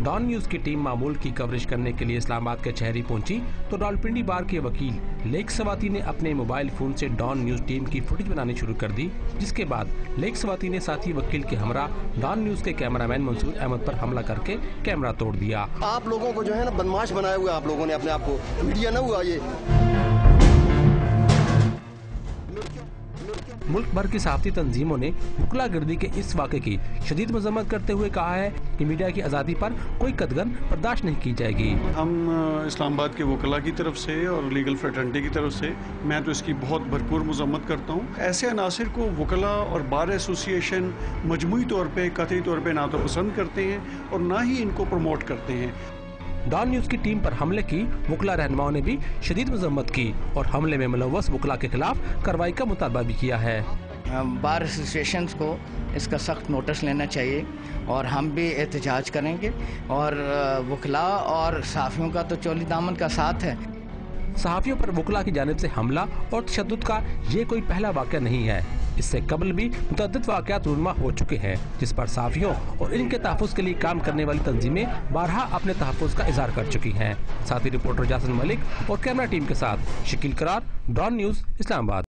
Don news की team मामूल की कवरेज करने के लिए इस्लामाबाद के शहरी पहुंची तो रावलपिंडी बार के वकील लेक स्वाति ने अपने मोबाइल फोन से डॉन न्यूज़ टीम की फुटेज बनानी शुरू कर दी, जिसके बाद लेक स्वाति ने साथी वकील के हमरा डॉन न्यूज़ के कैमरामैन मंसूर अहमद पर हमला करके कैमरा तोड़ दिया। आप लोगों को जो है ना बदमाश बनाया हुआ, आप लोगों ने अपने आप को, मीडिया ना हुआ ये। मुल्क भर की सहाफती तंजीमों ने वकलागिर्दी के इस वाक़े की शदीद मजम्मत करते हुए कहा है कि मीडिया की आज़ादी पर कोई कदगन बर्दाश्त नहीं की जाएगी। हम इस्लामाबाद के वकला की तरफ से और लीगल फ्रेटर्निटी की तरफ से मैं तो इसकी बहुत भरपूर मजम्मत करता हूँ। ऐसे अनासिर को वकला और बार एसोसिएशन मजमूई तौर पर कतई तौर पर ना तो पसंद करते हैं और ना ही इनको प्रमोट करते हैं। डॉन न्यूज़ की टीम पर हमले की वकला रहनुमाओं ने भी शदीद मजम्मत की और हमले में मुलव्वस वकला के खिलाफ कार्रवाई का मुतालबा भी किया है। बार एसोसिएशन को इसका सख्त नोटिस लेना चाहिए और हम भी एहतजाज करेंगे और वकला और सहाफ़ियों का तो चोली दामन का साथ है। सहाफ़ियों पर वकला की जानिब से हमला और तशद्दुद का ये कोई पहला वाक़या नहीं है। इससे कबल भी मुतअद्दिद वाक़यात रूनुमा हो चुके हैं, जिस पर सहाफ़ियों और इनके तहफ़्फ़ुज़ के लिए काम करने वाली तंजीमें बारहा अपने तहफ़्फ़ुज़ का इज़हार कर चुकी हैं। साथी रिपोर्टर जासिन मलिक और कैमरा टीम के साथ शकील करार, डॉन न्यूज़, इस्लामाबाद।